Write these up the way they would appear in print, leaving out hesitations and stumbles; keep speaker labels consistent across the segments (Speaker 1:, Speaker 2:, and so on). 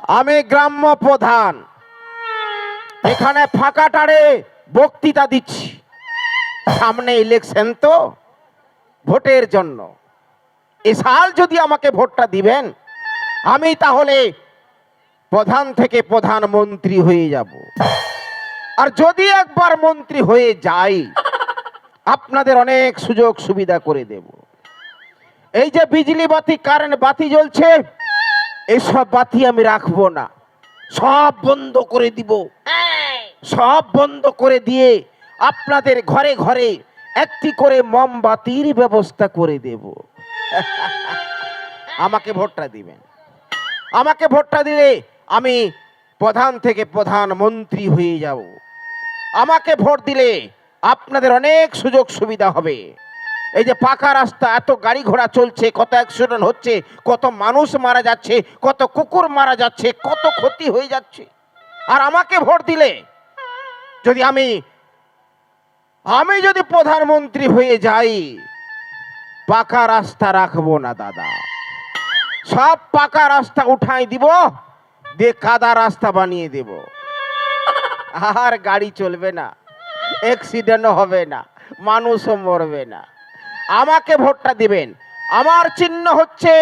Speaker 1: আমি গ্রাম্য প্রধান, এখানে ফাঁকাটারে বক্তৃতা দিচ্ছি। সামনে ইলেকশন তো, ভোটের জন্য। এ সাল যদি আমাকে ভোটটা দিবেন, আমি তাহলে প্রধান থেকে প্রধানমন্ত্রী হয়ে যাব। আর যদি একবার মন্ত্রী হয়ে যাই, আপনাদের অনেক সুযোগ সুবিধা করে দেব। এই যে বিজলি বাতি, কারেন্ট বাতি জ্বলছে, এইসব বাতি আমি রাখবো না, সব বন্ধ করে দিব। সব বন্ধ করে দিয়ে আপনাদের ঘরে ঘরে একটি করে মোমবাতির ব্যবস্থা করে দেব। আমাকে ভোটটা দিবেন। আমাকে ভোটটা দিলে আমি প্রধান থেকে প্রধানমন্ত্রী হয়ে যাব। আমাকে ভোট দিলে আপনাদের অনেক সুযোগ সুবিধা হবে। এই যে পাকা রাস্তা, এত গাড়ি ঘোড়া চলছে, কত অ্যাক্সিডেন্ট হচ্ছে, কত মানুষ মারা যাচ্ছে, কত কুকুর মারা যাচ্ছে, কত ক্ষতি হয়ে যাচ্ছে। আর আমাকে ভোট দিলে যদি আমি যদি প্রধানমন্ত্রী হয়ে যাই, পাকা রাস্তা রাখবো না দাদা, সব পাকা রাস্তা উঠাই দিব, দিয়ে কাদা রাস্তা বানিয়ে দেব। আর গাড়ি চলবে না, অ্যাক্সিডেন্ট হবে না, মানুষও মরবে না। আমাকে ভোটটা দিবেন। আমার চিহ্ন হচ্ছে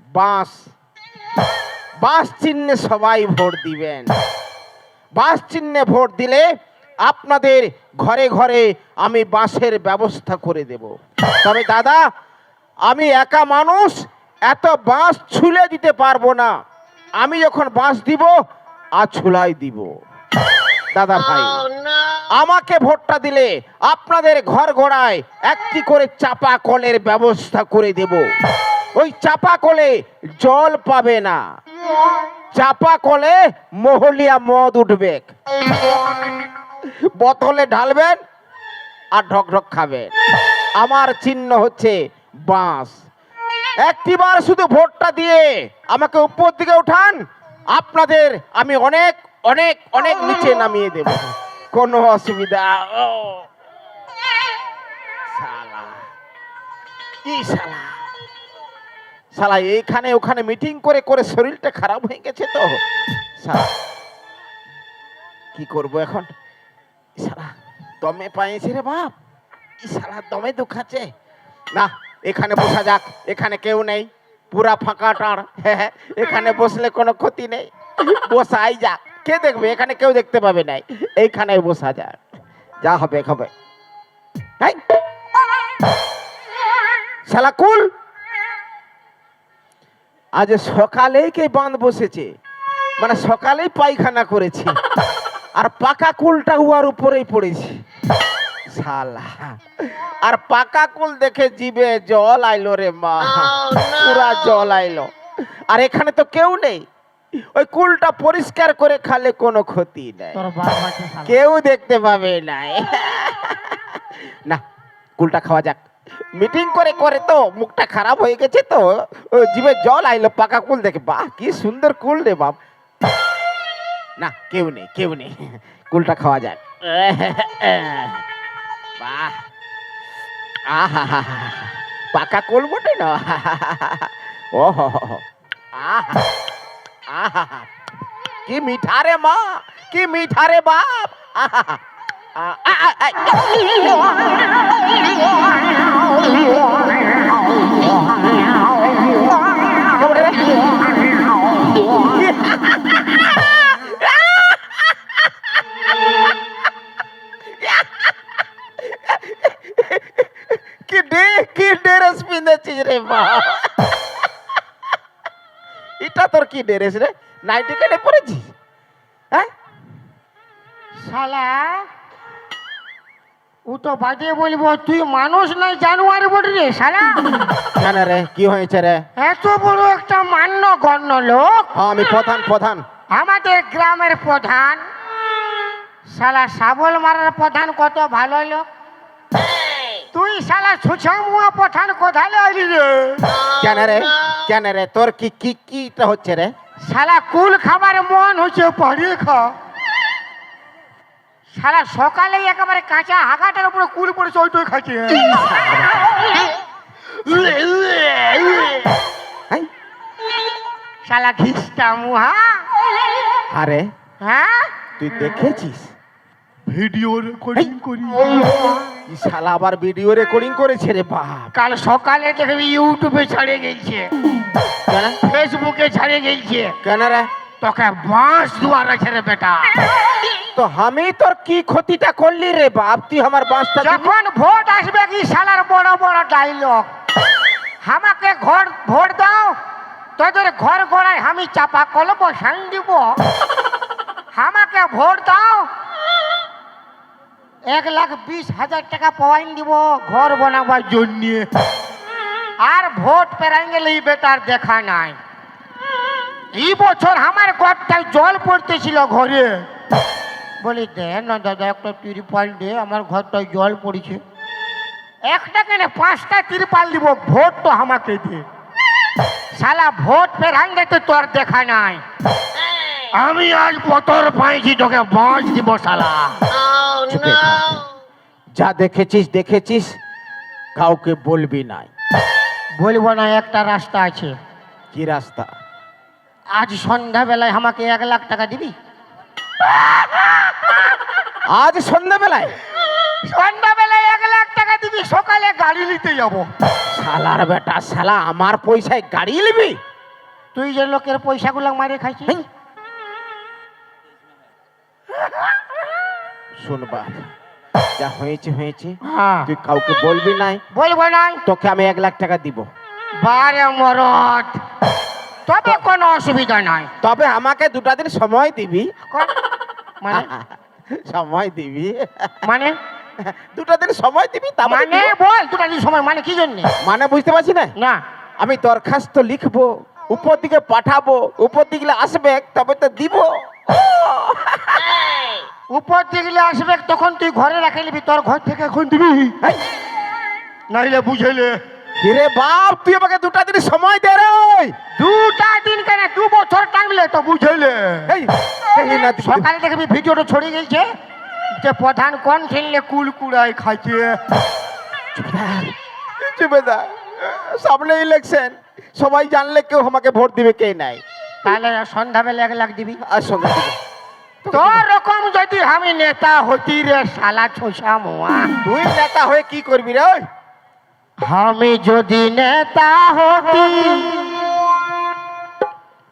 Speaker 1: বাঁশ। বাঁশ চিহ্নে সবাই ভোট দিবেন। বাঁশ চিহ্নে ভোট দিলে আপনাদের ঘরে ঘরে আমি বাঁশের ব্যবস্থা করে দেব। তবে দাদা, আমি একা মানুষ, এত বাঁশ ছুলে দিতে পারবো না। আমি যখন বাঁশ দিব আর ছুলাই দিব। দাদা ভাই, আমাকে ভোটটা দিলে আপনাদের ঘর গোড়ায় একটি করে চাপা কলের ব্যবস্থা করে দেব। ওই চাপা কলে জল পাবে না, চাপা কলে মহলিয়া মদ উঠবে, বোতলে ঢালবেন আর ঢক ঢক খাবেন। আমার চিহ্ন হচ্ছে বাঁশ। একটিবার শুধু ভোটটা দিয়ে আমাকে উপর দিকে উঠান, আপনাদের আমি অনেক অনেক অনেক নিচে নামিয়ে দেব, কোনো অসুবিধা। শালা কি শালা, শালা এইখানে ওখানে মিটিং করে করে শরীরটা খারাপ হয়ে গেছে তো। শালা কি করব এখন, শালা দমে পাইছে রে বাপ, শালা দমে দুখাচ্ছে না। এখানে বসা যাক, এখানে কেউ নেই, পুরা ফাঁকা টাঁড়। হ্যাঁ, এখানে বসলে কোনো ক্ষতি নেই, বসাই যাক। কে দেখবে, এখানে কেউ দেখতে পাবে নাই, এইখানে বসা যাক, যা হবে হবে। শালা কুল, আজ সকালেই কে বাঁধ বসেছে, মানে সকালেই পায়খানা করেছে, আর পাকা কুলটা উহার উপরেই পড়েছে। শালা, আর পাকা কুল দেখে জিবে জল আইলো রে মা, পুরা জল আইলো। আর এখানে তো কেউ নেই, ওই কুলটা পরিষ্কার করে খালে কোনো ক্ষতি নাই, কেউ দেখতে পাবে নাই। না, কুলটা খাওয়া যাক। মিটিং করে করে তো মুখটা খারাপ হয়ে গেছে তো, জিভে জল আইলো পাকা কুল দেখে। বাহ, কি সুন্দর কুল রে বাপ। না, কেউ নেই, কেউ নেই, কুলটা খাওয়া যাক। বাহ, আহা, পাকা কুল বটে না। ও আহা, আহা, কি মিঠা রে মা, কি মিঠা রে বাপ। আহা, কি ড্রেস পিঁধেছিস রে বাপ, এটা তোর কি ড্রেস রে, নাইটি কেটে পরেছিস? হ্যাঁ
Speaker 2: শালা, ও তো বাজে বলবো, তুই মানুষ নাই জানোয়ার বলি রে শালা।
Speaker 1: কেন রে, কি হয়েছে রে?
Speaker 2: এত বড় একটা মান্য গণ্য লোক,
Speaker 1: আমি প্রধান, প্রধান
Speaker 2: আমাদের গ্রামের প্রধান, শালা শাবল মারার প্রধান, কত ভালো লোক। তুই শালা ছুছামুয়া প্রধান কোথায় আইলি রে?
Speaker 1: কেন রে, কেন রে, তোর কি কি কিটা হচ্ছে রে?
Speaker 2: শালা কুল খাবার মন হচ্ছে, পাড়িয়ে খা। শালা সকালে একেবারে কাঁচা হাগাটার উপরে কুল পড়েছে, ওইটাই খাচ্ছি। শালা ঘিসটা মুহা।
Speaker 1: আরে
Speaker 2: হ্যাঁ
Speaker 1: তুই দেখেছিস
Speaker 2: ভিডিও রেকর্ডিং করি।
Speaker 1: এই শালা আবার ভিডিও রেকর্ডিং করেছে রে বাপ।
Speaker 2: কাল সকালে দেখবি ইউটিউবে ছাড়ে গেছে,
Speaker 1: কেন
Speaker 2: ফেসবুকে ছাড়ে গেছে।
Speaker 1: কেন রে?
Speaker 2: তোকে বাঁশ দুয়ার আছে রে বেটা।
Speaker 1: তো আমি তোর কি ক্ষতিটা করলি রে বাপ? তুই আমার বাঁশটা দিবি?
Speaker 2: যখন ভোট আসবে কি শালার বড় বড় ডায়লগ, আমাকে ঘর ভোট দাও, তোদের ঘর গড়ায় আমি চাপা কল বসান দিব। আমাকে ভোট দাও, 1,20,000 টাকা পয়েন্ট দিব ঘর বানাবার জন্য। আর ভোট পেরাই গেলে এই বেটার দেখা নাই। এই বছর আমার ঘরটায় জল পড়তেছিল ঘরে, বলি দে না দাদা একটা তিরপাল দে, আমার ঘরটায় জল পড়েছে। একটা কেন 5টা তিরপাল দিব, ভোট তো আমাকে দে। শালা ভোট পেরাই গেছে তোর দেখা নাই। আমি আজ পতর পাইছি, তোকে বাঁচ দিব শালা।
Speaker 1: চুপে থাক। যা দেখেছিস দেখেছিস, কাউকে বলবি নাই।
Speaker 2: বলবো না, একটা রাস্তা আছে।
Speaker 1: কি রাস্তা?
Speaker 2: আজ সন্ধ্যাবেলায় আমাকে 1,00,000 টাকা দিবি?
Speaker 1: আজ সন্ধ্যাবেলায়?
Speaker 2: সন্ধ্যাবেলায় 1,00,000 টাকা দিবি, সকালে গাড়ি নিতে যাব।
Speaker 1: শালার বেটা, শালা আমার পয়সায় গাড়ি নিবি?
Speaker 2: তুই যে লোকের পয়সাগুলো মারে খাইছিস।
Speaker 1: শোন বাপ, যা হয়েছে হয়েছে,
Speaker 2: হ্যাঁ
Speaker 1: তুই কাউকে বলবি নাই।
Speaker 2: বলবো না।
Speaker 1: তোকে আমি 1,00,000 টাকা দিব।
Speaker 2: বারে মরদ, তবে কোনো অসুবিধা নাই।
Speaker 1: তবে আমাকে 2টা দিন সময় দিবি।
Speaker 2: মানে
Speaker 1: সময় দিবি
Speaker 2: মানে
Speaker 1: 2টা দিন সময় দিবি, তা
Speaker 2: মানে বল, দুটা দিন সময় মানে কি জন্য?
Speaker 1: মানে বুঝতে পারছি না।
Speaker 2: না
Speaker 1: আমি দরখাস্ত লিখবো, উপর দিকে পাঠাবো, উপর দিকে আসবে তবে তো দিব।
Speaker 2: উপর দিকে আসবে তখন তুই ঘরে রাখে নিবি, তোর ঘর থেকে এখন দিবি। নাইলে বুঝেলে
Speaker 1: হিরে বাপ, তুই আমাকে 2টা দিন সময় দে রে।
Speaker 2: 2টা দিন কেন, 2 বছর টাইম লে তো বুঝেলে।
Speaker 1: এই, এই না তুই-
Speaker 2: সকালে দেখবি ভিডিওটা ছড়িয়ে গেছে যে প্রধান কোন ছেলে কুড়াই খাইছে।
Speaker 1: চুপে থাক। সামনে ইলেকশন, সবাই জানলে কেউ আমাকে ভোট দিবে কে নাই।
Speaker 2: তাহলে সন্ধ্যাবেলা 1,00,000 দিবি।
Speaker 1: আর সঙ্গে দিব।
Speaker 2: তোর রকম যদি আমি নেতা হতি রে শালা ছোসা মোয়া,
Speaker 1: তুই নেতা হয়ে কি করবি রে? ওই
Speaker 2: আমি যদি নেতা হতি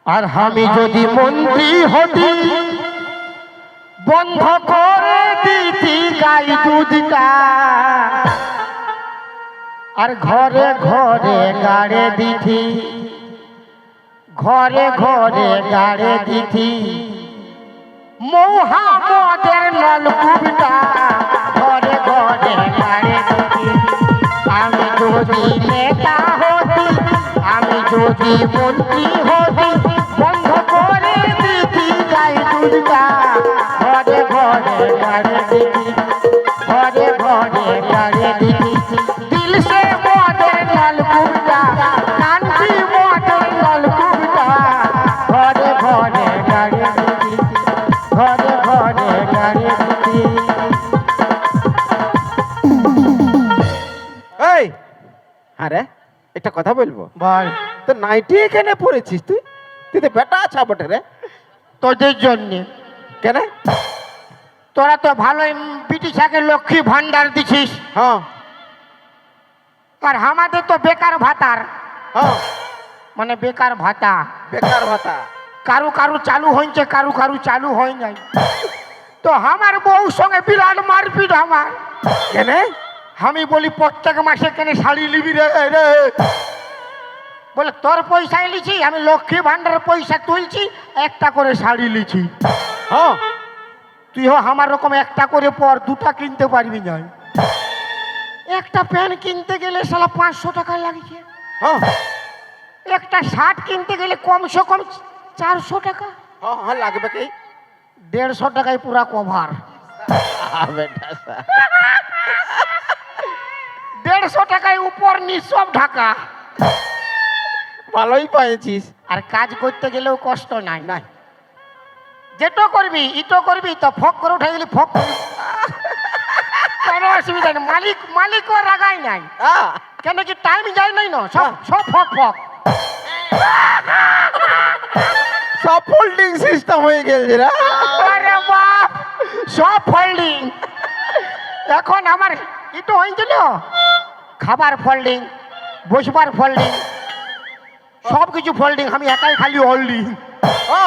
Speaker 2: আর আমি যদি মন্ত্রী হতি, বন্ধ করে দিতি গাই দুধটা, আর ঘরে ঘরে গাড়ে দিতি, ঘরে ঘরে গাড়ে দিতি মহামদের নলকূপটা, ঘরে ঘরে গাড়ে দিতি। আমি যদি নেতা হতি, আমি যদি মন্ত্রী হতি, বন্ধ করে দিতি গাই দুধটা, ঘরে ঘরে গাড়ে দিতি, ঘরে ঘরে গাড়ে দিতি। দিল সে মদের নলকূপটা, কান্তি মদের নলকূপটা, ঘরে ঘরে গাড়ে দিতি, ঘরে ঘরে গাড়ে দিতি।
Speaker 1: এই, আরে একটা কথা বলবো?
Speaker 2: বল।
Speaker 1: তো নাইটি এখানে পড়েছিস তুই? তুই তো বেটা আছা বটে রে।
Speaker 2: তোদের জন্যে।
Speaker 1: কেন?
Speaker 2: তোরা তো ভালোই ব্রিটিশাকে লক্ষ্মী ভান্ডার দিছিস,
Speaker 1: হ্যাঁ
Speaker 2: আর আমাদের তো বেকার ভাতার,
Speaker 1: হ্যাঁ,
Speaker 2: মানে বেকার ভাতা।
Speaker 1: বেকার ভাতা।
Speaker 2: কারু কারু চালু হয়েছে, কারু কারু চালু হয় নাই। তো আমার বউর সঙ্গে বিরাট মারপিট আমার।
Speaker 1: কেন?
Speaker 2: আমি বলি প্রত্যেক মাসে কেন শাড়ি নিবি রে রে? বলে তোর পয়সা লিছি, আমি লক্ষ্মী ভান্ডারের পয়সা তুলছি, একটা করে শাড়ি লিছি।
Speaker 1: হ্যাঁ,
Speaker 2: তুইও আমার রকম একটা করে পর, 2টা কিনতে পারবি না। একটা প্যান্ট কিনতে গেলে শালা 500 টাকা লাগছে,
Speaker 1: হ্যাঁ,
Speaker 2: একটা শার্ট কিনতে গেলে কমসে কম 400 টাকা,
Speaker 1: হ্যাঁ, হ্যাঁ, লাগবে কি?
Speaker 2: 150 টাকায় পুরা কভার।
Speaker 1: বেটা সা।
Speaker 2: 150 টাকায় উপর নিচ সব ঢাকা।
Speaker 1: ভালোই পাইছিস।
Speaker 2: আর কাজ করতে গেলেও কষ্ট নাই।
Speaker 1: নাই,
Speaker 2: যেটো করবি ইটো করবি, তো ফক করে উঠে গেলি ফক করবি। কোনো অসুবিধা নেই, মালিকও রাগাই নাই।
Speaker 1: হ্যাঁ,
Speaker 2: কেন কি টাইম যায় নাই না, সব সব ফক ফক।
Speaker 1: সব ফোল্ডিং সিস্টেম হয়ে গেছে রে।
Speaker 2: আরে বাপ, সব ফোল্ডিং। এখন আমার এটা হয়েছিল খাবার ফোল্ডিং, বসবার ফোল্ডিং, সব কিছু ফোল্ডিং, আমি একাই খালি হোল্ডিং।
Speaker 1: ও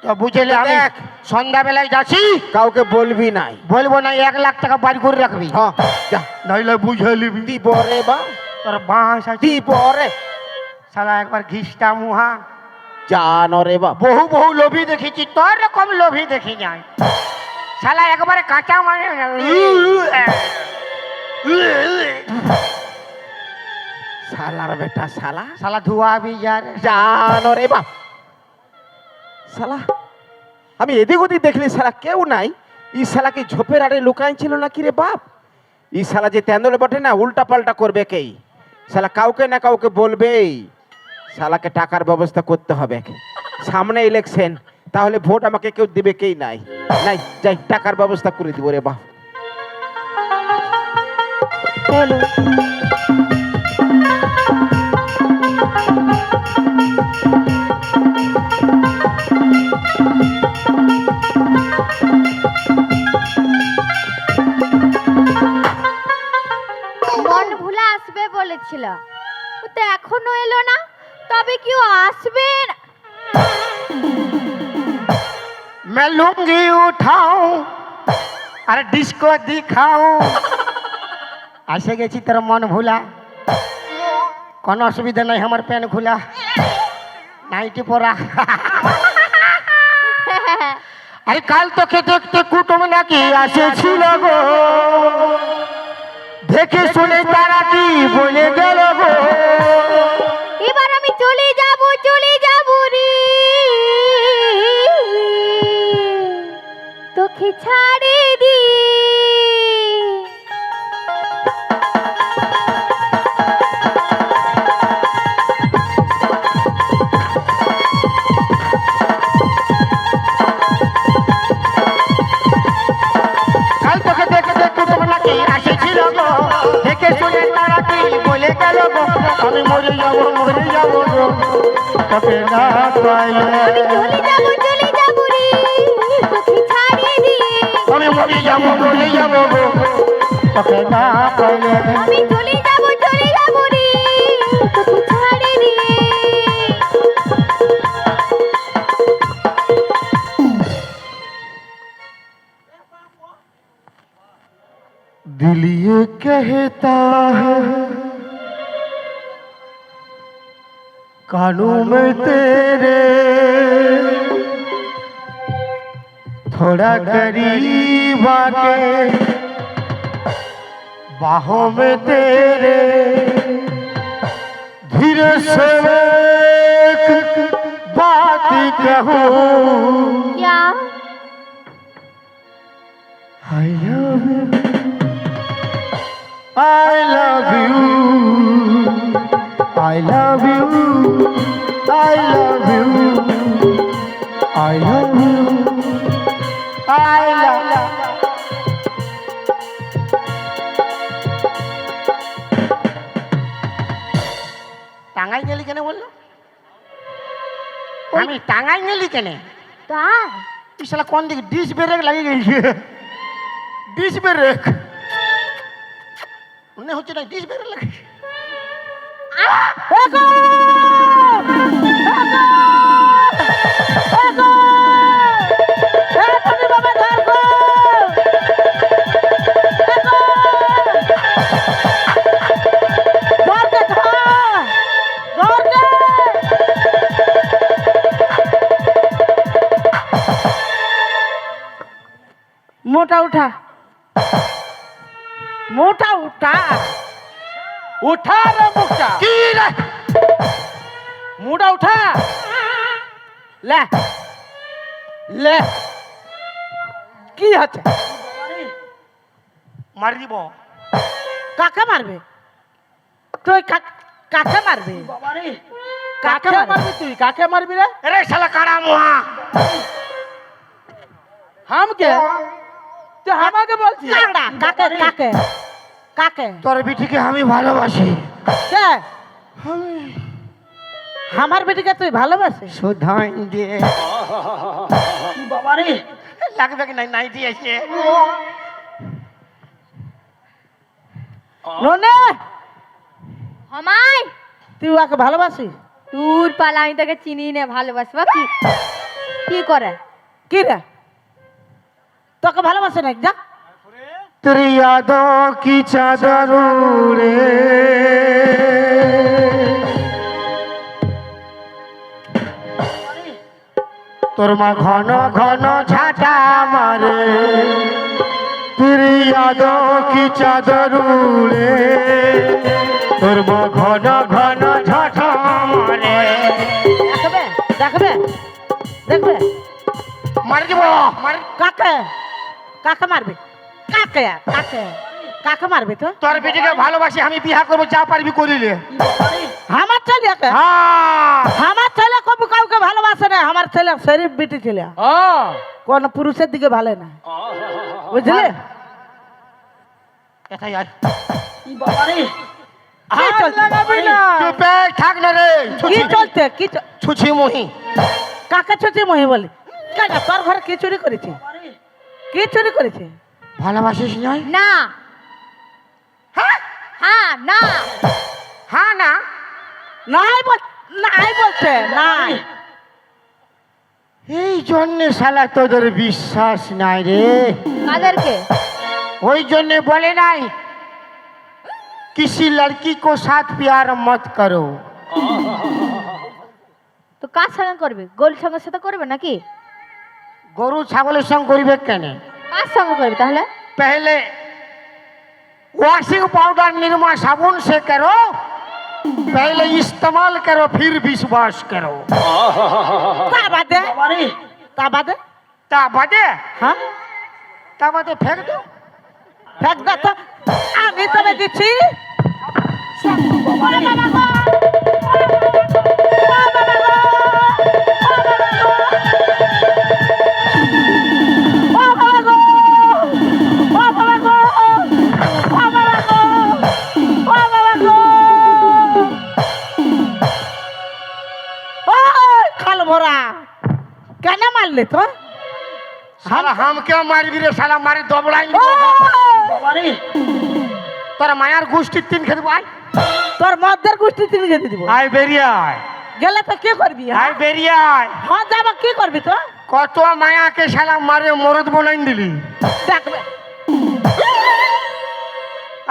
Speaker 2: তো বুঝলে আমি
Speaker 1: দেখ।
Speaker 2: সন্ধ্যাবেলায় যাচ্ছি,
Speaker 1: কাউকে বলবি নাই।
Speaker 2: বলবো না 1 লাখ টাকা বাড়ি করে রাখবি,
Speaker 1: হ্যাঁ যা
Speaker 2: নইলে বুঝে নিবি
Speaker 1: দিব রে বা,
Speaker 2: তোর বাঁশ আছে।
Speaker 1: দিব রে।
Speaker 2: সালা একবার ঘিসটা মুহা,
Speaker 1: জানো রে বা,
Speaker 2: বহু বহু লোভী দেখেছি, তোর রকম লোভী দেখি নাই। শালা একবারে কাঁচা মানে
Speaker 1: শালার বেটা শালা,
Speaker 2: শালা ধোয়া বি যা রে।
Speaker 1: জানো রে বা শালা, আমি এদিক ওদিক দেখলি শালা কেউ নাই। ই শালাকে ঝোপের আড়ে লুকাই ছিল নাকি রে বাপ? ই শালা যে তেন্দলে বটে না, উল্টা পাল্টা করবে কেই, শালা কাউকে না কাউকে বলবেই। শালাকে টাকার ব্যবস্থা করতে হবে, সামনে ইলেকশন, তাহলে ভোট আমাকে কেউ দিবে কেই নাই। নাই যাই টাকার ব্যবস্থা করে দিব রে বাপ।
Speaker 3: মন ভুলা আসবে বলেছিল, ও তো এখনো এলো না, তবে কি ও আসবে না?
Speaker 2: मैं लुंगी उठाऊं আর ডিস্কো দিখাও। আসে গেছি তোর মন ভুলা, কোনো অসুবিধা নাই, আমার প্যান খোলা, নাইটি পরা। আরে কাল তোকে দেখতে কুটুম নাকি আসেছিল গো, দেখে শুনে তারা কি বলে গেল গো।
Speaker 3: এবার আমি চলে যাব রে, তোকে ছাড়ে দি।
Speaker 2: কাল তোকে দেখতে কুটুম নাকি আসেছিল গো, দেখে শুনে তারা কি বলে গেল গো। আমি মরে যাব গো, তোকে না পাইলে।
Speaker 3: চলে যাব রে, তোকে ছাড়ে দি।
Speaker 2: আমি মরে যাব গো, তোকে না পাইলে।
Speaker 3: আমি চলে যাব রে, তোকে ছাড়ে দি।
Speaker 2: दिल ये कहता है कानों में तेरे, थोड़ा करीब आके बाहों में तेरे, धीरे से एक बात कहूँ।
Speaker 3: क्या?
Speaker 2: I love you, I love you, I love you, I love you, I love you, I love you. টাঙ্গাই গেলি কেন বললো? আমি টাঙ্গাই গেলি কেন?
Speaker 3: তাই?
Speaker 2: তুই শালা কোন দিকে ডিশ ব্রেক লাগিয়ে গেছে? ডিশ ব্রেক মনে হচ্ছে না, ডিশ ব্রেক লাগে।
Speaker 4: मोटा उठा, मोटा उठा, उठा रे मुखा,
Speaker 2: কি রে?
Speaker 4: मोटा उठा, ले ले কি আছে?
Speaker 2: মারি দিব।
Speaker 4: কাকে মারবে তুই? কাকে মারবে? কাকে মারবি তুই? কাকে মারবি রে?
Speaker 2: আরে শালা কারা মুহা,
Speaker 4: हम के তুই আমাকে বলছিস? কাকে কাকে কাকে?
Speaker 2: তোর বিটিকে আমি ভালোবাসি।
Speaker 4: কে? আমার বেটিকে তুই ভালোবাসিস?
Speaker 2: সুধাই দিয়ে
Speaker 4: বাবা রে,
Speaker 2: লাগবে কি নাই নাই দিয়েছে
Speaker 4: ননে
Speaker 3: আমায়
Speaker 4: তুই ওকে ভালোবাসিস?
Speaker 3: দূর পালা, আমি তাকে চিনি না, ভালোবাসবা কি? কি করে?
Speaker 4: কি রে, তোকে ভালোবাসে না? যা
Speaker 2: तेरी यादों की चादर उड़े তোর মা ঘন ঘন ঝাঁটা মারে तेरी यादों की चादर उड़े তোর মা ঘন ঘন ঝাঁটা মারে
Speaker 4: দেখবে দেখবে দেখবে
Speaker 2: মার দিব মার
Speaker 4: কাকে কাকে মারবে? কাকে কাকে কাকে মারবে তো?
Speaker 2: তোর বেটিকে ভালোবাসি আমি বিয়া করবো, যা পারবি করিলে।
Speaker 4: আমার ছেলেকে?
Speaker 2: হ্যাঁ
Speaker 4: আমার ছেলে কবু কাউকে ভালোবাসে না। আমার ছেলে শরীফ বেটি ছেলে, কোন পুরুষের দিকে ভালো না, বুঝলি?
Speaker 2: এটাই আর
Speaker 4: কি চলছে?
Speaker 2: চুপে থাক না রে
Speaker 4: কি চলছে? কি
Speaker 2: ছুছি মহি
Speaker 4: কাকে ছুটি মহি বলি? কেন তোর ঘরে কি চুরি করেছে? কি চুরি করেছে?
Speaker 2: ভালোবাসিস নয়?
Speaker 3: না।
Speaker 2: হ্যাঁ
Speaker 3: হ্যাঁ না।
Speaker 2: হ্যাঁ না
Speaker 4: নাই নাই বলছে নাই।
Speaker 2: এই জন্যে শালা তোদের বিশ্বাস নাই রে,
Speaker 3: কাদেরকে?
Speaker 2: ওই জন্যে বলে নাই किसी लड़की को साथ प्यार मत करो।
Speaker 3: তো কার সঙ্গে করবে? গোল সঙ্গের সাথে করবে নাকি?
Speaker 2: গরু ছাগলের সঙ্গে করিবে কেন?
Speaker 3: কার সঙ্গে করবে তাহলে?
Speaker 2: पहले वॉशिंग पाउडर निरमा साबुन से करो, पहले इस्तेमाल करो फिर विश्वास करो।
Speaker 4: তা বাদে তা বাদে
Speaker 2: তা বাদে
Speaker 4: হ্যাঁ
Speaker 2: তা বাদে ফেক দো।
Speaker 4: ফেক দা তো, আমি তবে দিচ্ছি। খাল ভরা কেন মারলে তো?
Speaker 2: साला हम क्या मार भी रे, साला मारे दबड़ाई তোর মায়ার গোষ্ঠী তিন খেতে আয়
Speaker 4: তোর মদের গোষ্ঠী তিনি যেতে দিব।
Speaker 2: আয় বেরিয়ে আয়
Speaker 4: গেলে তো কি করবি?
Speaker 2: আয় বেরিয়ে আয়।
Speaker 4: হ্যাঁ যাবা, কি করবি তো?
Speaker 2: কত মায়াকে শালা মারে মরদ বনাই দিলি।
Speaker 4: দেখবে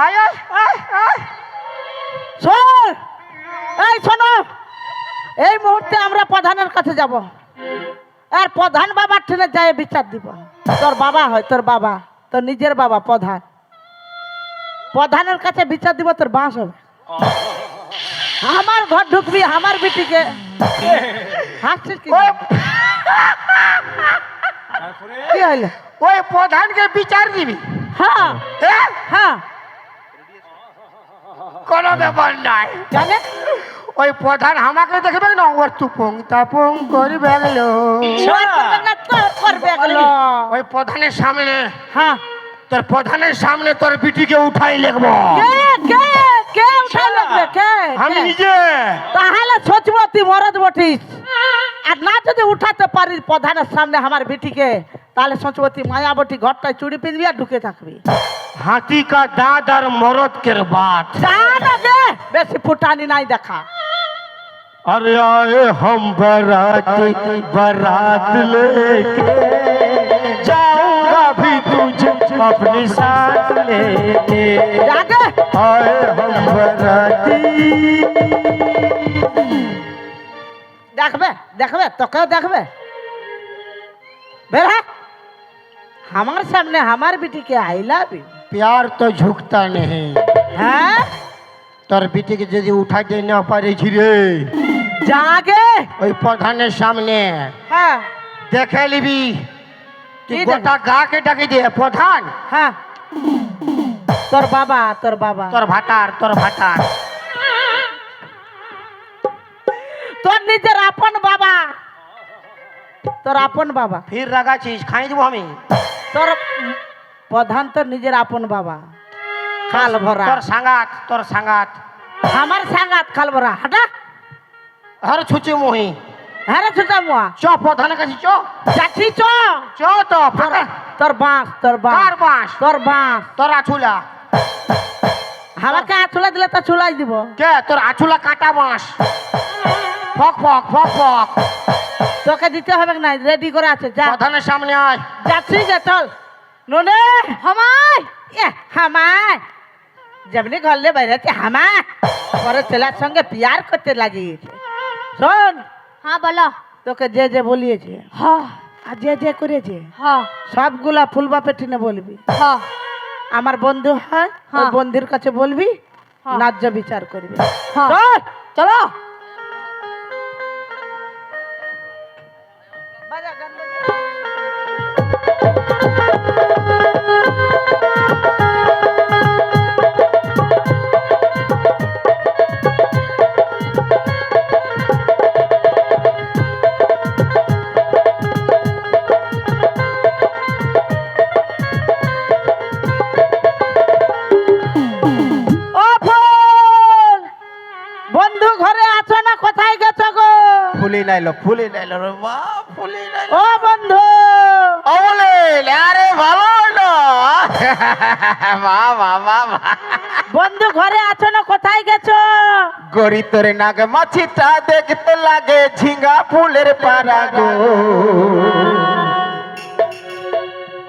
Speaker 2: আয় আয় আয় আয়
Speaker 4: শোন, এই শোনো, এই মুহূর্তে আমরা প্রধানের কাছে যাব, আর প্রধান বাবার ঠেলে যায় বিচার দিব। তোর বাবা হয়, তোর বাবা, তোর নিজের বাবা প্রধান, প্রধানের কাছে বিচার দিব, তোর বাস হবে। আমার ঘর ঢুকবি, আমার বিটিকে হাসছিস কি? কি হইলো?
Speaker 2: ওই প্রধানকে বিচার দিবি?
Speaker 4: হ্যাঁ
Speaker 2: হ্যাঁ
Speaker 4: হ্যাঁ,
Speaker 2: কোনো ব্যাপার নাই।
Speaker 4: জানে
Speaker 2: ওই প্রধান আমাকে দেখবে না, ওর তুপং তাপং করবে গেল।
Speaker 4: ওই করবে না, তোর করবে এগুলো।
Speaker 2: ওই প্রধানের সামনে,
Speaker 4: হ্যাঁ,
Speaker 2: তোর প্রধানের সামনে তোর বিটিকে উঠাই লিখবো
Speaker 4: কে কে কে উঠাই লাগবে? কে?
Speaker 2: আমি
Speaker 4: কে?
Speaker 2: নিজে।
Speaker 4: তাহলে সচবতী মরদ বটিস, আর না যদি উঠাতে পারিস প্রধানের সামনে আমার বেটিকে, তাহলে সচবতী মায়াবতী ঘরটায় চুড়ি পিঁধবি আর ঢুকে থাকবি।
Speaker 2: हाथी का दांत और मरद के बात।
Speaker 4: জানাবে বেশি ফুটানি নাই দেখা।
Speaker 2: अरे आए हम बाराती बारात लेके, जाऊंगा भी तुझे अपने साथ लेके।
Speaker 4: জাগে
Speaker 2: आए हम बाराती।
Speaker 4: দেখবে দেখবে, তোকেও দেখবে। বের হ আমার সামনে আমার বেটিকে আই লাভ ইউ।
Speaker 2: प्यार तो झुकता नहीं।
Speaker 4: হ্যাঁ
Speaker 2: তোর বিটিকে যদি উঠা দিয়ে না পারে ঝিরে,
Speaker 4: জাগে
Speaker 2: ওই প্রধানের সামনে
Speaker 4: হ্যাঁ
Speaker 2: দেখে নিবি তুই
Speaker 4: কি
Speaker 2: গোটা গাকে ডাকে দিয়ে প্রধান
Speaker 4: হ্যাঁ, তোর বাবা তোর বাবা
Speaker 2: তোর ভাতার তোর ভাতার
Speaker 4: তোর নিজের আপন বাবা, তোর আপন বাবা,
Speaker 2: ফির রাগাছিস খাই দেবো আমি।
Speaker 4: তোর প্রধান তোর নিজের আপন বাবা। খাল ভরা
Speaker 2: তোর সাঙ্গাত তোর সাঙ্গাত।
Speaker 4: আমার সাঙ্গাত খাল ভরা হাঁটা।
Speaker 2: আরে ছুচি মহি
Speaker 4: হ্যাঁ রে ছোটা মুয়া
Speaker 2: চ প্রধানের কাছে চ
Speaker 4: যাচ্ছি চ
Speaker 2: চ তো ফাঁকা
Speaker 4: তোর বাঁশ তোর বাঁশ
Speaker 2: কার বাঁশ
Speaker 4: তোর বাঁশ
Speaker 2: তোর আছুলা
Speaker 4: আমাকে আঁচলা দিলে তো চুলাই দিব
Speaker 2: কে তোর আছুলা কাটা বাঁশ ফক ফক ফক ফক
Speaker 4: তোকে দিতে হবে না রেডি করে আছে যা
Speaker 2: প্রধানের সামনে আয়
Speaker 4: যাচ্ছি যে চল নুনে
Speaker 3: হামাই
Speaker 4: হামায় যেমনি ঘরলে বাইরেছে হামা পরে ছেলের সঙ্গে পিয়ার করতে লাগিয়েছে শোন
Speaker 3: হ্যাঁ বলো
Speaker 4: তোকে যে যে বলিয়েছে
Speaker 3: হ্যাঁ
Speaker 4: আর যে যে করেছে
Speaker 3: হ্যাঁ
Speaker 4: সবগুলা ফুল বাপে টিনে বলবি
Speaker 3: হ্যাঁ
Speaker 4: আমার বন্ধু হয় ওই
Speaker 3: হ্যাঁ।
Speaker 4: বন্ধুর কাছে বলবি
Speaker 3: হ্যাঁ।
Speaker 4: ন্যায্য বিচার করবি
Speaker 3: হ্যাঁ।
Speaker 4: চল
Speaker 3: চলো
Speaker 4: ও ফুল বন্ধু ঘরে আছো না কোথায় গেছো গো
Speaker 1: ফুলি নাইলো রে মা ফুলি নাইলো
Speaker 4: ও বন্ধু
Speaker 1: ওলে আরে ভালো হলো বাহ বাহ বাহ
Speaker 4: বন্ধু ঘরে আছো না কোথায় গেছো
Speaker 1: গড়ি তোরে নাগে মাছিটা দেখতে লাগে ঝিঙ্গা ফুলের পারাগো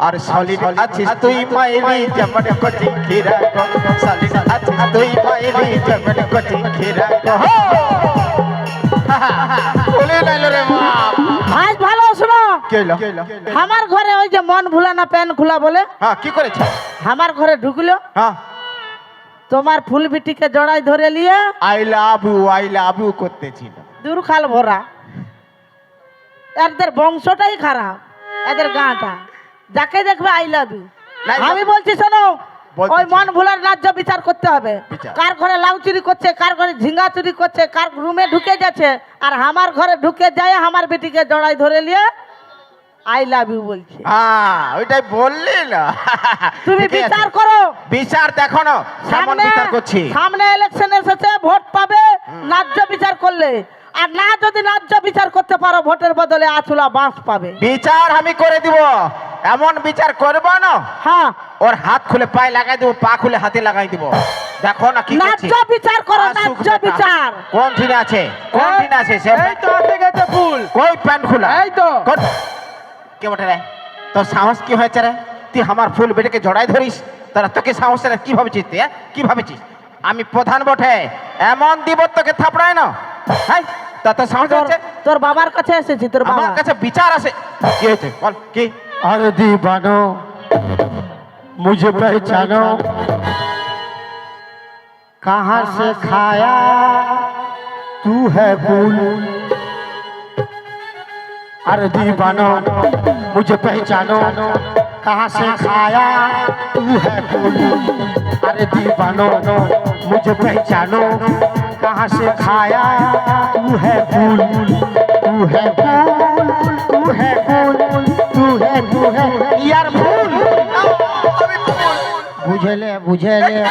Speaker 1: আর সলিড আছিস তুই মাইরি যেমন কচি খিরা গো সলিড আছিস তুই মাইরি যেমন কচি খিরা গো ফুলি নাইলো রে মা
Speaker 4: আজ ভালো শোনো
Speaker 1: কেলো
Speaker 4: আমার ঘরে ওই যে মন ভুলানা প্যান খোলা বলে
Speaker 1: হ্যাঁ কি করেছে
Speaker 4: আমার ঘরে ঢুকলো
Speaker 1: হ্যাঁ
Speaker 4: তোমার ফুল বিটিকে জড়াই ধরে নিয়ে
Speaker 1: আই লাভ ইউ করতেছিল
Speaker 4: দূর খাল ভরা এদের বংশটাই খারাপ এদের গাঁটা যাকে দেখবে আই লাভ ইউ
Speaker 1: নাই,
Speaker 4: আমি বলছি শোনো
Speaker 1: বলতেছি।
Speaker 4: ওই মন ভুলার ন্যায্য বিচার করতে হবে
Speaker 1: বিচার।
Speaker 4: কার ঘরে লাউ চুরি করছে কার ঘরে ঝিঙ্গা চুরি করছে কার রুমে ঢুকে যাচ্ছে আর আমার ঘরে ঢুকে যায় আমার বেটিকে জড়াই ধরে নিয়ে আই লাভ ইউ বলছে
Speaker 1: হ্যাঁ ওইটাই বললি না
Speaker 4: তুমি
Speaker 1: ঠিকই আছে।
Speaker 4: বিচার করো
Speaker 1: বিচার দেখো না কেমন বিচার করছি
Speaker 4: সামনে ইলেকশন এসেছে ভোট পাবে ন্যায্য বিচার করলে আর না যদি ন্যায্য বিচার করতে পারো ভোটের বদলে আছুলা বাঁশ পাবে
Speaker 1: বিচার আমি করে দিব এমন বিচার করবো না
Speaker 4: হ্যাঁ
Speaker 1: ওর হাত খুলে পায়ে লাগাই দিব পা খুলে হাতে লাগাই দিব দেখো না কি করছি
Speaker 4: ন্যায্য বিচার করো
Speaker 1: আসুক
Speaker 4: ন্যায্য
Speaker 1: বেটা।
Speaker 4: বিচার
Speaker 1: কোন ঠিনে আছে কোন ঠিনে আছে সে
Speaker 5: এই তো হাতে গেছে ফুল
Speaker 1: কই প্যান্ট খোলা
Speaker 5: এই তো।
Speaker 1: কোন কে বটে রে তোর সাহস কি হয়েছে রে তুই আমার ফুল বেটাকে জড়াই ধরিস তোরা তোকে সাহস রে কি ভাবছিস তুই কি ভাবছিস আমি প্রধান বটে এমন দিব তোকে থাপড়ায় না হ্যাঁ তোর সাহস
Speaker 4: তোর
Speaker 1: হচ্ছে
Speaker 4: তোর বাবার কাছে এসেছি তোর বাবা
Speaker 1: আমার কাছে বিচার আছে কি হয়েছে বল কি
Speaker 5: अरे दीवानो मुझे पहचानो कहाँ से खाया तू है फूल अरे दीवानो मुझे पहचानो कहाँ से खाया तू है फूल अरे दीवानो मुझे पहचानो कहाँ से खाया तू है फूल तू है फूल तू है फूल तू है यार फूल बुझले बुझले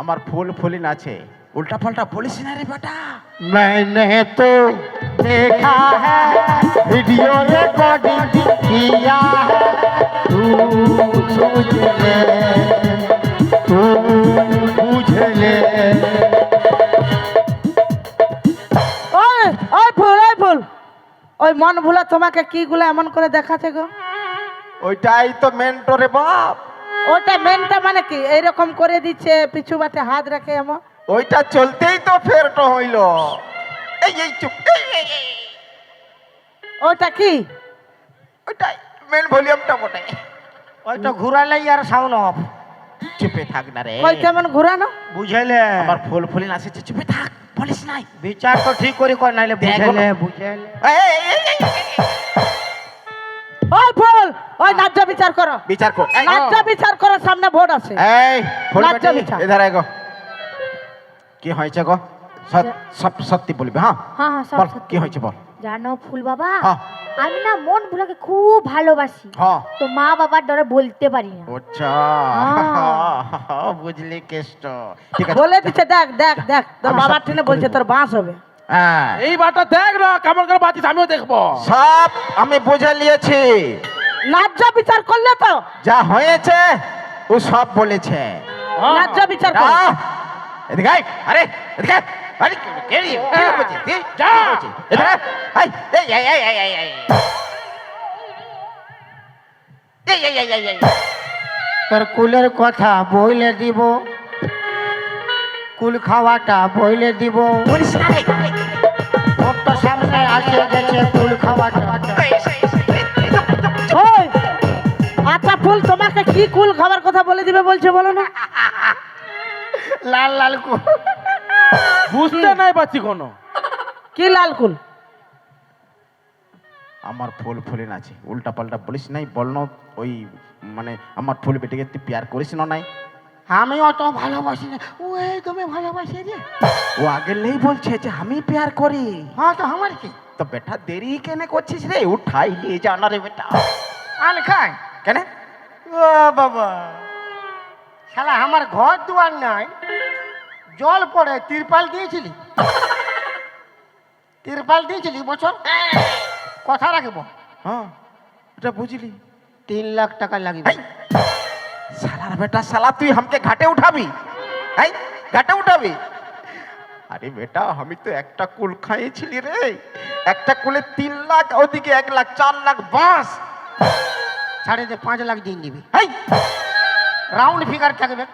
Speaker 1: আমার ফুল ফুলিন আছে উল্টা পাল্টা বলিস না রে বেটা
Speaker 5: मैंने तो देखा है वीडियो रिकॉर्डिंग किया है तू बुझ ले तू बुझ ले
Speaker 4: ওই ওই ফুল ওই মন ভুলা তোমাকে কি গুলো এমন করে দেখাচ্ছে গো
Speaker 1: ওইটাই তো মেন্টরে বাপ
Speaker 4: ওটা মেনটা মানে কি এইরকম করে দিচ্ছে পিছু বাটে হাত রাখে এমন
Speaker 1: ওইটা চলতেই তো ফেরটো হইল এই চুপ এই।
Speaker 4: ওটা কি
Speaker 1: ওইটাই মেন ভলিউমটা বটে
Speaker 2: ওই তো ঘুরালেই আর সাউন্ড অফ
Speaker 1: চুপে থাক না রে
Speaker 4: ওই কেমন ঘুরানো
Speaker 2: বুঝলে
Speaker 1: আমার ফুল ফুলিন আছে চুপে থাক বলিস নাই
Speaker 2: বিচার তো ঠিক করে কর নাইলে
Speaker 1: দেখো।
Speaker 2: বুঝলে বুঝলে
Speaker 1: এই।
Speaker 4: ওই ফুল ওই ন্যায্য বিচার করো
Speaker 1: বিচার কর এই,
Speaker 4: ন্যায্য বিচার করো সামনে ভোট আছে
Speaker 1: এই ফুল
Speaker 4: ন্যায্য
Speaker 1: বেটি
Speaker 4: বিচার।
Speaker 1: এধার আয় গো কি হয়েছে গো সব সত্যি বলবি, হ্যাঁ?
Speaker 3: হ্যাঁ হ্যাঁ সব
Speaker 1: বল
Speaker 3: সত্যি।
Speaker 1: কি হয়েছে বল।
Speaker 3: জানো ফুল বাবা,
Speaker 1: হ্যাঁ।
Speaker 3: আমি না মন ভোলাকে খুব ভালোবাসি,
Speaker 1: হ্যাঁ।
Speaker 3: তো মা বাবার ডরে বলতে পারি না।
Speaker 1: আচ্ছা, বুঝলি কেষ্ট, ঠিক আছে।
Speaker 4: বলে দিচ্ছে, দেখ দেখ দেখ, তোর
Speaker 1: আমি
Speaker 4: বাবার
Speaker 1: সব
Speaker 4: টেনে
Speaker 1: ঠিক
Speaker 4: বলছে
Speaker 1: করে
Speaker 4: তোর বাঁশ হবে।
Speaker 1: হ্যাঁ,
Speaker 5: এই বাটা দেখ না কেমন করে বাঁচিস, আমিও দেখবো।
Speaker 1: সব আমি বুঝে নিয়েছি।
Speaker 4: ন্যায্য বিচার করলে তো,
Speaker 1: যা হয়েছে ও সব বলেছে।
Speaker 5: হ্যাঁ।
Speaker 4: ন্যায্য বিচার কর।
Speaker 1: যা, এদিকে আয়। আরে এদিকে আয়। আরে কে রে? কি বলছিস? তুই?
Speaker 5: যা।
Speaker 1: কি বলছিস? এদিকে আয়। আয়, এই, এই, এই, এই, এই, এই। এই, এই, এই, এই, এই।
Speaker 2: তোর কুলের কথা বইলে দিব, কুল খাওয়াটা বইলে দিব।
Speaker 1: বলিস না রে।
Speaker 2: ওর তো সামনে আসে গেছে কুল খাওয়াটা।
Speaker 4: ওই, আচ্ছা ফুল, তোমাকে কি কুল খাবার কথা বলে দিবে বলছে বলো না?
Speaker 2: লাল লাল কুল।
Speaker 5: বুঝতে নাই পাচ্ছি কোনো।
Speaker 4: কি লাল কুল?
Speaker 1: আমার ফুল ফুলিন আছে, উল্টা পাল্টা বলিস নাই, বল না। ওই মানে আমার ফুল বেটিকে তুই প্যার করিস না নাই?
Speaker 2: আমি অত ভালোবাসি না, ও একদমই ভালোবাসে রে।
Speaker 1: ও আগে নেই বলছে যে আমি প্যার করি।
Speaker 2: হ্যাঁ তো আমার কি
Speaker 1: তো বেটা দেরি কেন করছিস রে? উঠাই নিয়ে যা না রে বেটা।
Speaker 2: আন খাই।
Speaker 1: কেন?
Speaker 2: ও বাবা, শালা আমার ঘর দুয়ার নাই, জল পড়ে তিরপাল দিয়েছিলি? তিরপাল দিয়েছিলি বছর? কথা রাখবো,
Speaker 1: হ্যাঁ, এটা বুঝলি।
Speaker 2: 3 লাখ টাকা লাগবে।
Speaker 1: এই, শালার বেটা, শালা তুই আমাকে ঘাটে উঠাবি? এই, ঘাটে উঠাবি? আরে বেটা, আমি তো একটা কুল খাইয়েছিলি রে। একটা কুলে 3 লাখ, ওদিকে 1 লাখ, 4 লাখ বাস।
Speaker 2: ছাড়ে দে, 5 লাখ দিন দিবি,
Speaker 1: এই,
Speaker 2: রাউন্ড ফিগার থাকবে।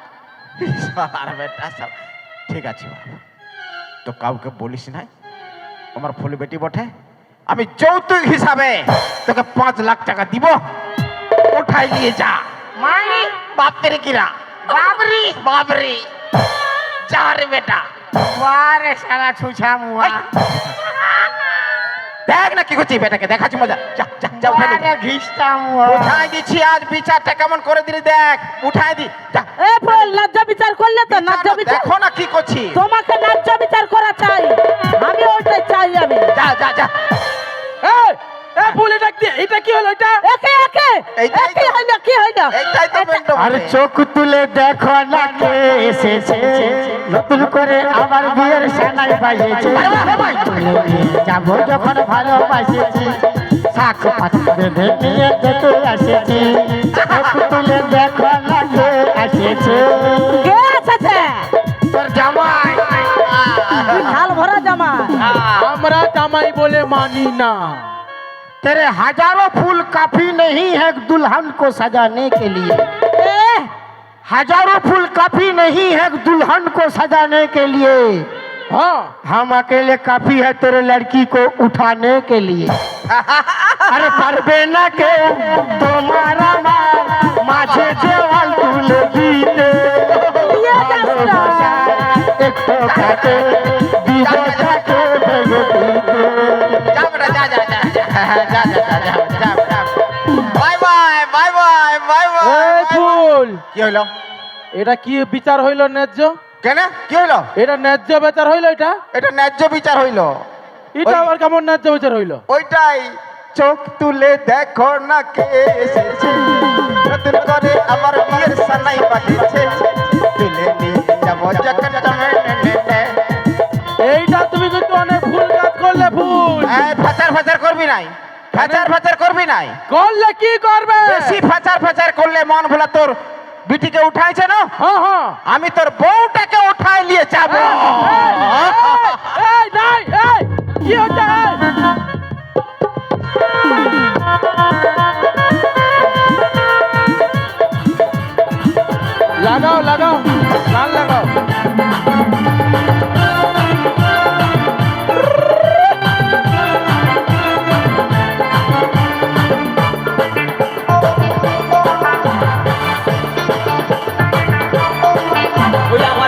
Speaker 1: শালার বেটা, শালা। ঠিক আছে বাবা, তো কাউকে বলিস নাই আমার ফুল বেটি বটে। আমি যৌতুক হিসাবে তোকে 5 লাখ টাকা দিব, উঠাই নিয়ে যা।
Speaker 2: মাই
Speaker 1: বাপরে কিরা,
Speaker 2: বাবরি
Speaker 1: বাবরে, যা রে বেটা।
Speaker 2: বারে শালা ছুছা মুয়া,
Speaker 1: দেখ না কি করছিস, বেটাকে দেখাচ্ছি মজা। যা যা যা, উঠাই
Speaker 2: বারে
Speaker 1: দে।
Speaker 2: ঘিসটা মুয়া।
Speaker 1: উঠাই দিচ্ছি, আজ বিচারটা কেমন করে দিলি দেখ। উঠাই দি, যা।
Speaker 4: এ ফুল, ন্যায্য বিচার করলে তো, ন্যায্য বিচার।
Speaker 1: দেখো না কি করছি।
Speaker 4: তোমাকে ন্যায্য বিচার করা চাই, আমি ওইটাই চাই। আমি
Speaker 1: যা যা যা।
Speaker 5: এই, এই ফুল, এটা কি হলো? এটা
Speaker 4: একে একে
Speaker 1: এইটাই তো।
Speaker 4: কি হইলো, কি হইলো?
Speaker 1: এইটাই তো মেন্টো
Speaker 2: আরে
Speaker 1: বটে।
Speaker 2: চোখ তুলে দেখো না কে এসেছে, নতুন করে আমার বিয়ের সানাই বাজেছে। যাবো যখন ভালোবাসেছি, শাক পাতা বেঁধে নিয়ে যেতে আসেছি। চোখ তুলে দেখো না কে এসেছে,
Speaker 4: কে এসেছে?
Speaker 2: তোর জামাই।
Speaker 4: তুই ঝাল ভরা জামা।
Speaker 5: আমরা জামাই বলে মানি না।
Speaker 2: तेरे हजारों फूल काफी नहीं है दुल्हन को सजाने के लिए।
Speaker 4: এ,
Speaker 2: हजारों फूल काफी नहीं है दुल्हन को सजाने के लिए।
Speaker 5: হ্যাঁ,
Speaker 2: हम अकेले काफी है तेरे लड़की को उठाने के लिए। अरे परवेना के तुम्हारा माझे देवाल तुले दीने,
Speaker 4: ये जसरा।
Speaker 2: एक तो खाते बीजो खाते भेजो दीने।
Speaker 1: যা বেটা, যা যা যা যা যা যা যা যা যা। Bye bye bye bye bye
Speaker 5: এই
Speaker 1: বাই।
Speaker 5: ফুল,
Speaker 1: কি হইলো?
Speaker 5: এটা কি বিচার হইলো ন্যায্য?
Speaker 1: কেন কি হইলো?
Speaker 5: এটা ন্যায্য বিচার হইলো? এটা
Speaker 1: এটা ন্যায্য বিচার হইলো।
Speaker 5: এটা
Speaker 1: ওই-
Speaker 5: আবার কেমন ন্যায্য বিচার হইলো?
Speaker 1: ওইটাই, চোখ তুলে দেখো না কে এসেছে, নতুন করে আমার বিয়ের সানাই বাজেছে, তুলে নিয়ে যাবো যখন জমেনে।
Speaker 5: এইটা তুমি কিন্তু অনেক ভুল কাজ করলে ফুল।
Speaker 1: এই ফাচার ফাচার করবি নাই, ফাচার ফাচার করবি নাই।
Speaker 5: করলে কি করবে?
Speaker 1: বেশি ফাচার ফাচার করলে মন ভোলা তোর বিটিকে উঠাইছে না,
Speaker 5: হ্যাঁ হ্যাঁ।
Speaker 1: আমি তোর বউটাকে উঠাই নিয়ে যাবো।
Speaker 5: এই নাই, এই কি হচ্ছে? লাগাও লাগাও, গান লাগাও।
Speaker 6: ওই আমার